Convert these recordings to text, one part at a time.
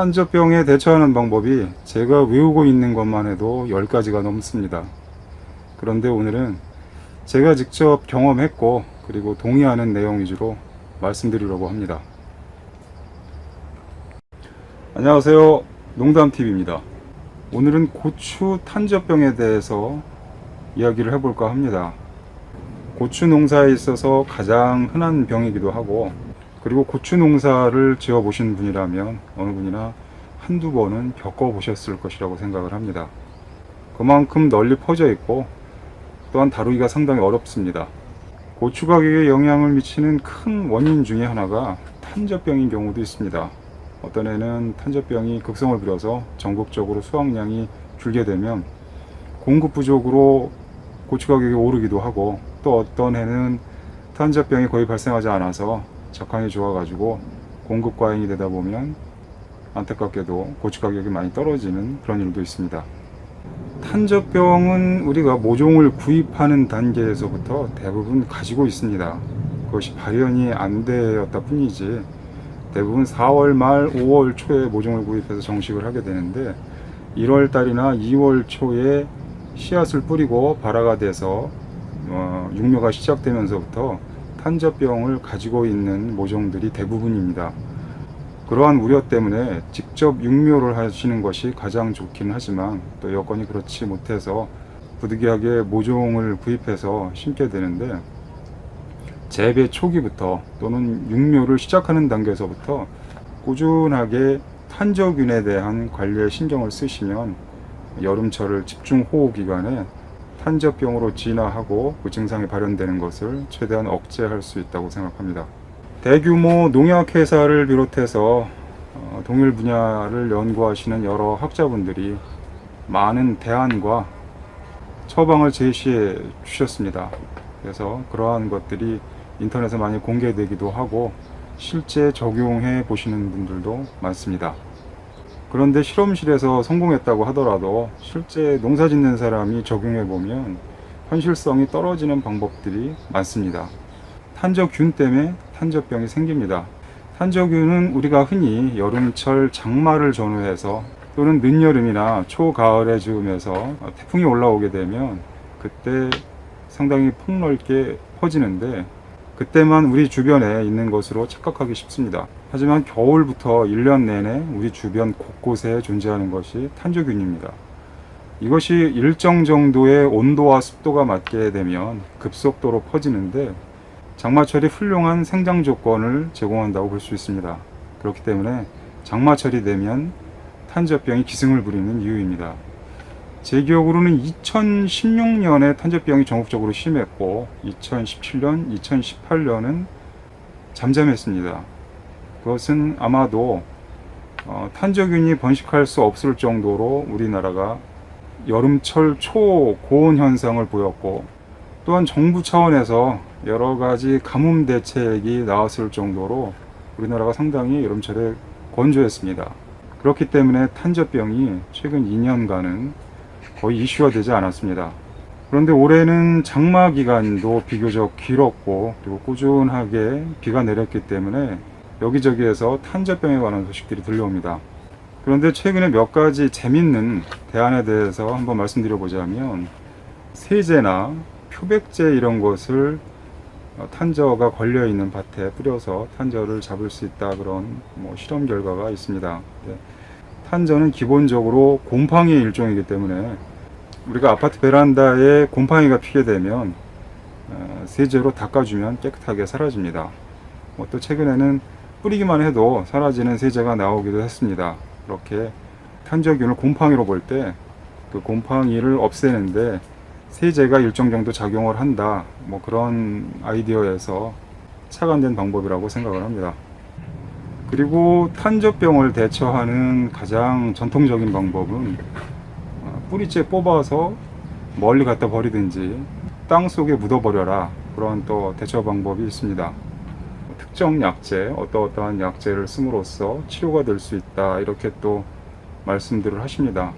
탄저병에 대처하는 방법이 제가 외우고 있는 것만 해도 10가지가 넘습니다. 그런데 오늘은 제가 직접 경험했고 그리고 동의하는 내용 위주로 말씀드리려고 합니다. 안녕하세요, 농담TV입니다. 오늘은 고추 탄저병에 대해서 이야기를 해볼까 합니다. 고추 농사에 있어서 가장 흔한 병이기도 하고, 그리고 고추 농사를 지어 보신 분이라면 어느 분이나 한두 번은 겪어 보셨을 것이라고 생각을 합니다. 그만큼 널리 퍼져 있고 또한 다루기가 상당히 어렵습니다. 고추 가격에 영향을 미치는 큰 원인 중에 하나가 탄저병인 경우도 있습니다. 어떤 해는 탄저병이 극성을 부려서 전국적으로 수확량이 줄게 되면 공급 부족으로 고추 가격이 오르기도 하고, 또 어떤 해는 탄저병이 거의 발생하지 않아서 작황이 좋아가지고 공급 과잉이 되다 보면 안타깝게도 고추 가격이 많이 떨어지는 그런 일도 있습니다. 탄저병은 우리가 모종을 구입하는 단계에서부터 대부분 가지고 있습니다. 그것이 발현이 안 되었다 뿐이지 대부분 4월 말 5월 초에 모종을 구입해서 정식을 하게 되는데, 1월 달이나 2월 초에 씨앗을 뿌리고 발화가 돼서 육묘가 시작되면서부터 탄저병을 가지고 있는 모종들이 대부분입니다. 그러한 우려 때문에 직접 육묘를 하시는 것이 가장 좋긴 하지만 또 여건이 그렇지 못해서 부득이하게 모종을 구입해서 심게 되는데, 재배 초기부터 또는 육묘를 시작하는 단계에서부터 꾸준하게 탄저균에 대한 관리에 신경을 쓰시면 여름철을 집중 호우 기간에 탄저병으로 진화하고 그 증상이 발현되는 것을 최대한 억제할 수 있다고 생각합니다. 대규모 농약회사를 비롯해서 동일 분야를 연구하시는 여러 학자분들이 많은 대안과 처방을 제시해 주셨습니다. 그래서 그러한 것들이 인터넷에 많이 공개되기도 하고 실제 적용해 보시는 분들도 많습니다. 그런데 실험실에서 성공했다고 하더라도 실제 농사 짓는 사람이 적용해 보면 현실성이 떨어지는 방법들이 많습니다. 탄저균 때문에 탄저병이 생깁니다. 탄저균은 우리가 흔히 여름철 장마를 전후해서 또는 늦여름이나 초가을에 즈음해서 태풍이 올라오게 되면 그때 상당히 폭넓게 퍼지는데, 그때만 우리 주변에 있는 것으로 착각하기 쉽습니다. 하지만 겨울부터 1년 내내 우리 주변 곳곳에 존재하는 것이 탄저균입니다. 이것이 일정 정도의 온도와 습도가 맞게 되면 급속도로 퍼지는데, 장마철이 훌륭한 생장 조건을 제공한다고 볼 수 있습니다. 그렇기 때문에 장마철이 되면 탄저병이 기승을 부리는 이유입니다. 제 기억으로는 2016년에 탄저병이 전국적으로 심했고 2017년, 2018년은 잠잠했습니다. 그것은 아마도 탄저균이 번식할 수 없을 정도로 우리나라가 여름철 초고온 현상을 보였고, 또한 정부 차원에서 여러 가지 가뭄 대책이 나왔을 정도로 우리나라가 상당히 여름철에 건조했습니다. 그렇기 때문에 탄저병이 최근 2년간은 거의 이슈화 되지 않았습니다. 그런데 올해는 장마 기간도 비교적 길었고 그리고 꾸준하게 비가 내렸기 때문에 여기저기에서 탄저병에 관한 소식들이 들려옵니다. 그런데 최근에 몇 가지 재밌는 대안에 대해서 한번 말씀드려 보자면, 세제나 표백제 이런 것을 탄저가 걸려 있는 밭에 뿌려서 탄저를 잡을 수 있다, 그런 실험 결과가 있습니다. 탄저는 기본적으로 곰팡이의 일종이기 때문에 우리가 아파트 베란다에 곰팡이가 피게 되면 세제로 닦아주면 깨끗하게 사라집니다. 또 최근에는 뿌리기만 해도 사라지는 세제가 나오기도 했습니다. 그렇게 탄저균을 곰팡이로 볼 때 그 곰팡이를 없애는데 세제가 일정 정도 작용을 한다, 그런 아이디어에서 착안된 방법이라고 생각을 합니다. 그리고 탄저병을 대처하는 가장 전통적인 방법은 뿌리째 뽑아서 멀리 갖다 버리든지 땅 속에 묻어버려라, 그런 또 대처 방법이 있습니다. 특정 약제, 어떠한 약제를 씀으로써 치료가 될 수 있다, 이렇게 또 말씀들을 하십니다.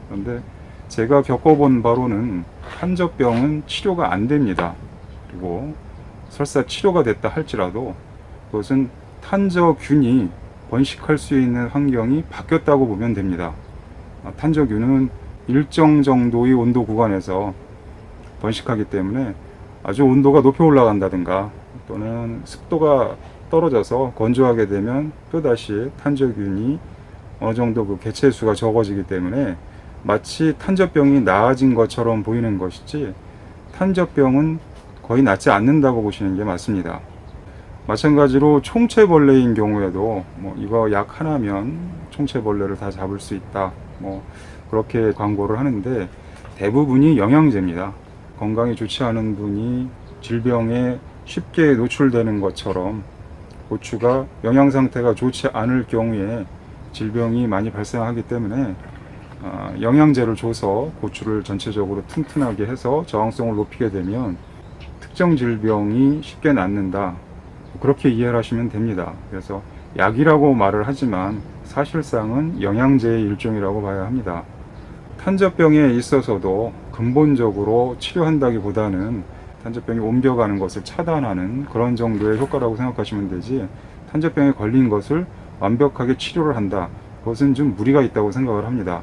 그런데 제가 겪어본 바로는 탄저병은 치료가 안 됩니다. 그리고 설사 치료가 됐다 할지라도 그것은 탄저균이 번식할 수 있는 환경이 바뀌었다고 보면 됩니다. 탄저균은 일정 정도의 온도 구간에서 번식하기 때문에 아주 온도가 높이 올라간다든가 또는 습도가 떨어져서 건조하게 되면 또다시 탄저균이 어느 정도 그 개체 수가 적어지기 때문에 마치 탄저병이 나아진 것처럼 보이는 것이지 탄저병은 거의 낫지 않는다고 보시는 게 맞습니다. 마찬가지로 총체벌레인 경우에도 이거 약 하나면 총체벌레를 다 잡을 수 있다 그렇게 광고를 하는데 대부분이 영양제입니다. 건강이 좋지 않은 분이 질병에 쉽게 노출되는 것처럼 고추가 영양 상태가 좋지 않을 경우에 질병이 많이 발생하기 때문에 영양제를 줘서 고추를 전체적으로 튼튼하게 해서 저항성을 높이게 되면 특정 질병이 쉽게 낫는다, 그렇게 이해를 하시면 됩니다. 그래서 약이라고 말을 하지만 사실상은 영양제의 일종이라고 봐야 합니다. 탄저병에 있어서도 근본적으로 치료한다기보다는 탄저병이 옮겨가는 것을 차단하는 그런 정도의 효과라고 생각하시면 되지, 탄저병에 걸린 것을 완벽하게 치료를 한다, 그것은 좀 무리가 있다고 생각을 합니다.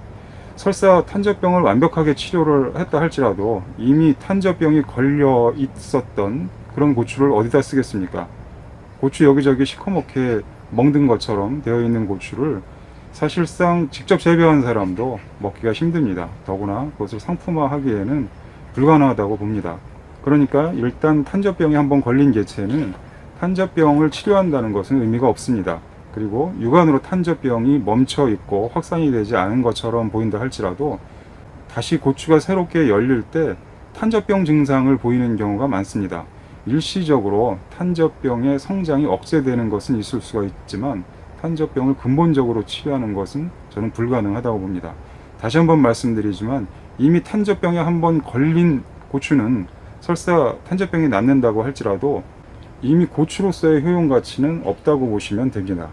설사 탄저병을 완벽하게 치료를 했다 할지라도 이미 탄저병이 걸려 있었던 그런 고추를 어디다 쓰겠습니까? 고추 여기저기 시커멓게 멍든 것처럼 되어 있는 고추를 사실상 직접 재배한 사람도 먹기가 힘듭니다. 더구나 그것을 상품화하기에는 불가능하다고 봅니다. 그러니까 일단 탄저병에 한번 걸린 개체는 탄저병을 치료한다는 것은 의미가 없습니다. 그리고 육안으로 탄저병이 멈춰 있고 확산이 되지 않은 것처럼 보인다 할지라도 다시 고추가 새롭게 열릴 때 탄저병 증상을 보이는 경우가 많습니다. 일시적으로 탄저병의 성장이 억제되는 것은 있을 수가 있지만 탄저병을 근본적으로 치료하는 것은 저는 불가능하다고 봅니다. 다시 한번 말씀드리지만 이미 탄저병에 한번 걸린 고추는 설사 탄저병이 낫는다고 할지라도 이미 고추로서의 효용 가치는 없다고 보시면 됩니다.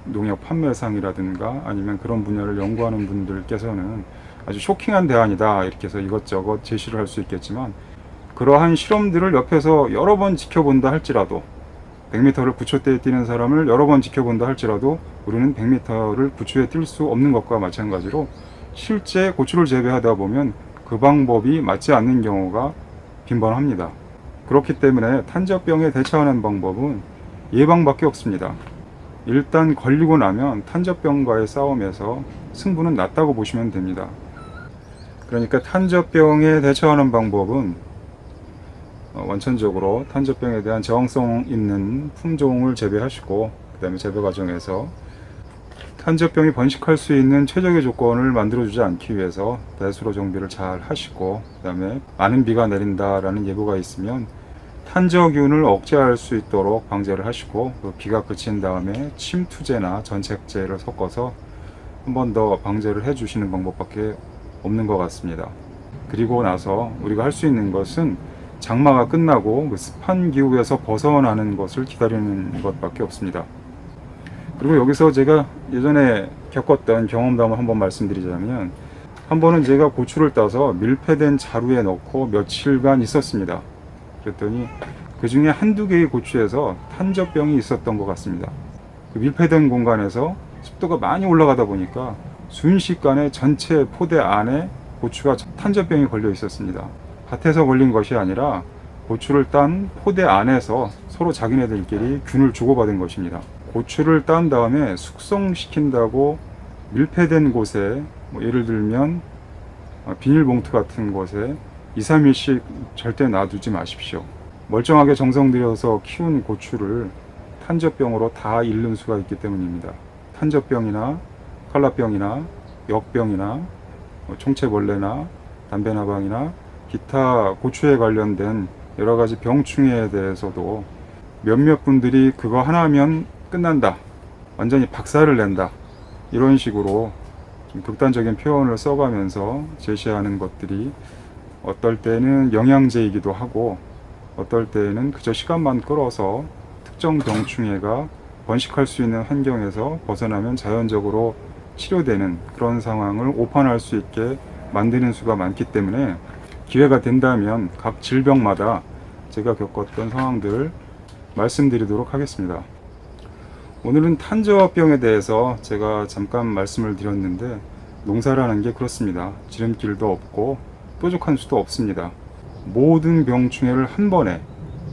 농약 판매상이라든가 아니면 그런 분야를 연구하는 분들께서는 아주 쇼킹한 대안이다 이렇게 해서 이것저것 제시를 할 수 있겠지만, 그러한 실험들을 옆에서 여러 번 지켜본다 할지라도 100m를 9초대에 뛰는 사람을 여러 번 지켜본다 할지라도 우리는 100m를 9초에 뛸 수 없는 것과 마찬가지로 실제 고추를 재배하다 보면 그 방법이 맞지 않는 경우가 빈번합니다. 그렇기 때문에 탄저병에 대처하는 방법은 예방밖에 없습니다. 일단 걸리고 나면 탄저병과의 싸움에서 승부는 났다고 보시면 됩니다. 그러니까 탄저병에 대처하는 방법은 원천적으로 탄저병에 대한 저항성 있는 품종을 재배하시고, 그 다음에 재배 과정에서 탄저병이 번식할 수 있는 최적의 조건을 만들어주지 않기 위해서 배수로 정비를 잘 하시고, 그 다음에 많은 비가 내린다라는 예보가 있으면 탄저균을 억제할 수 있도록 방제를 하시고, 그 비가 그친 다음에 침투제나 전책제를 섞어서 한 번 더 방제를 해주시는 방법밖에 없는 것 같습니다. 그리고 나서 우리가 할 수 있는 것은 장마가 끝나고 그 습한 기후에서 벗어나는 것을 기다리는 것밖에 없습니다. 그리고 여기서 제가 예전에 겪었던 경험담을 한번 말씀드리자면, 한 번은 제가 고추를 따서 밀폐된 자루에 넣고 며칠간 있었습니다. 그랬더니 그 중에 한두 개의 고추에서 탄저병이 있었던 것 같습니다. 그 밀폐된 공간에서 습도가 많이 올라가다 보니까 순식간에 전체 포대 안에 고추가 탄저병이 걸려 있었습니다. 밭에서 걸린 것이 아니라 고추를 딴 포대 안에서 서로 자기네들끼리 균을 주고받은 것입니다. 고추를 딴 다음에 숙성시킨다고 밀폐된 곳에 예를 들면 비닐봉투 같은 곳에 2-3일씩 절대 놔두지 마십시오. 멀쩡하게 정성 들여서 키운 고추를 탄저병으로 다 잃는 수가 있기 때문입니다. 탄저병이나 칼라병이나 역병이나 총체벌레나 담배나방이나 기타 고추에 관련된 여러 가지 병충해에 대해서도 몇몇 분들이 그거 하나면 끝난다, 완전히 박살을 낸다, 이런 식으로 좀 극단적인 표현을 써가면서 제시하는 것들이 어떨 때는 영양제이기도 하고 어떨 때는 그저 시간만 끌어서 특정 병충해가 번식할 수 있는 환경에서 벗어나면 자연적으로 치료되는 그런 상황을 오판할 수 있게 만드는 수가 많기 때문에 기회가 된다면 각 질병마다 제가 겪었던 상황들을 말씀드리도록 하겠습니다. 오늘은 탄저병에 대해서 제가 잠깐 말씀을 드렸는데, 농사라는 게 그렇습니다. 지름길도 없고 뾰족한 수도 없습니다. 모든 병충해를 한 번에,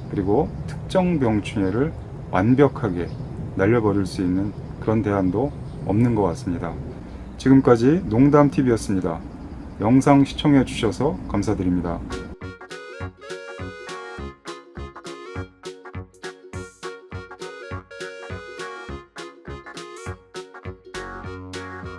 그리고 특정 병충해를 완벽하게 날려버릴 수 있는 그런 대안도 없는 것 같습니다. 지금까지 농담TV였습니다. 영상 시청해 주셔서 감사드립니다.